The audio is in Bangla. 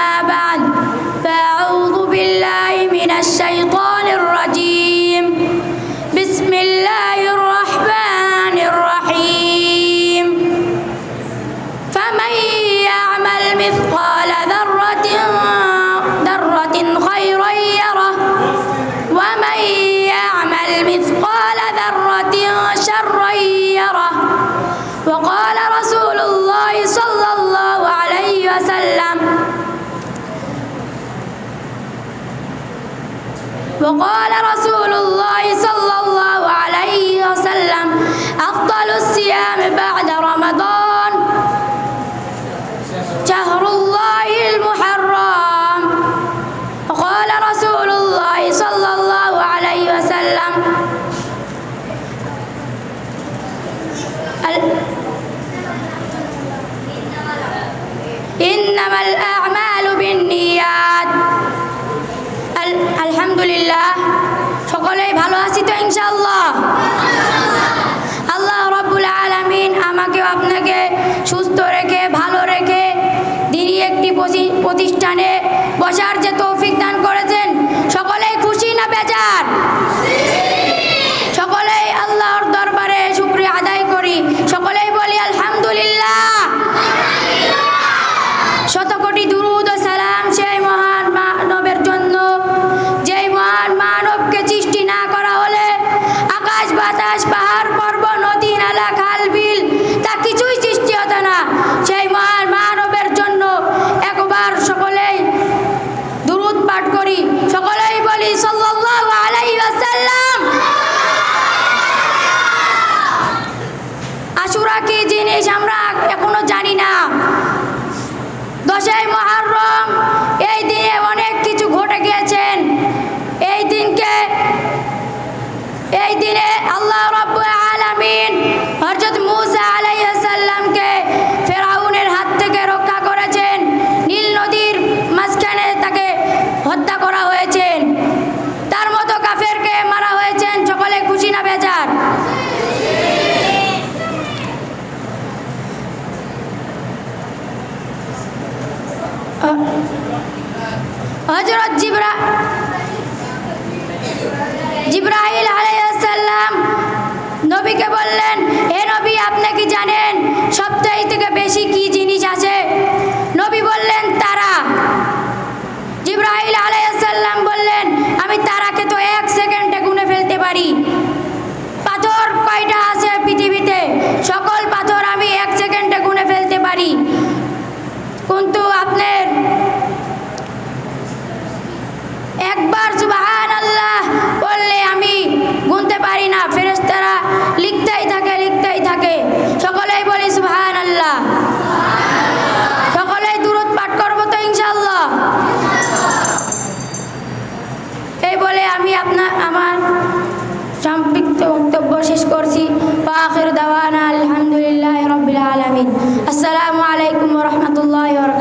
أما بعد فأعوذ بالله من الشيطان الرجيم بسم الله الرحمن الرحيم فمن يعمل مثقال ذرة خيرا يره ومن يعمل مثقال ذرة شرا يره وقال رسول الله صلى الله عليه وسلم أفضل الصيام بعد رمضان شهر الله المحرم وقال رسول الله صلى الله عليه وسلم إنما الأعمال بالنيات আলহামদুলিল্লাহ সকলেই ভালো আছি তো ইনশাআল্লাহ আল্লাহ রাব্বুল আলামিন আমাকে আপনাকে সুস্থ রেখে ভালো রেখে দিনই একটি প্রতিষ্ঠানে বসার যে তৌফিক দান করেছেন সকলেই খুশি না বেজার সকলেই আল্লাহর দরবারে শুকরিয়া আদায় করি সকলেই বলি আলহামদুলিল্লাহ শত কোটি দুরূদ ও সালাম সেই মহান মানবের জন্য যেই মহান মানবকে সৃষ্টি না করা হলে আকাশ বাতাস পাহাড় পর্বত নদী নালা খাল বিল তা কিছুই সৃষ্টি হতো না সেই মহান মানবের জন্য একবার সকলেই দুরূদ পাঠ করি সকলেই বলি সাল্লাল্লাহু আলাইহি ওয়াসাল্লাম আশুরা কি জিনিস আমরা এখনো জানি না 10ই মুহররম এই দিনে অনেক কিছু ঘটে গিয়েছেন এই দিনে আল্লাহ রাব্বুল আলামিন হযরত মূসা আলাইহিস সালামকে ফেরাউনের হাত থেকে রক্ষা করেছেন নীল নদীর মাঝখানে তাকে হত্যা করা হয়েছে তার মতো কাফেরকে মারা হয়েছে সকলে খুশি না বেজার হযরত জিবরাইল আলাইহিস সালাম নবীকে বললেন হে নবী আপনি কি জানেন সবথেকে বেশি কি জিনিস আছে নবী বললেন তারা জিবরাইল আলাইহিস সালাম বললেন আমি তারাকে তো 1 সেকেন্ডে গুনে ফেলতে পারি পাথর কয়টা আছে পৃথিবীতে সকল পাথর আমি 1 সেকেন্ডে গুনে ফেলতে পারি কিন্তু আপনার একবার সুবহানাল্লাহ বললে আমি গুনতে পারি না ফেরেশতারা লিখতেই থাকে সকলেই বলি সুবহানাল্লাহ সকলেই দুরূদ পাঠ করব তো ইনশাআল্লাহ এই বলে আমি আমার সংক্ষিপ্ত বক্তব্য শেষ করছি ওয়া আখির দাওয়ানা আলহামদুলিল্লাহি রাব্বিল আলামিন আসসালামু আলাইকুম ওয়া রাহমাতুল্লাহি ওয়া বারাকাতুহু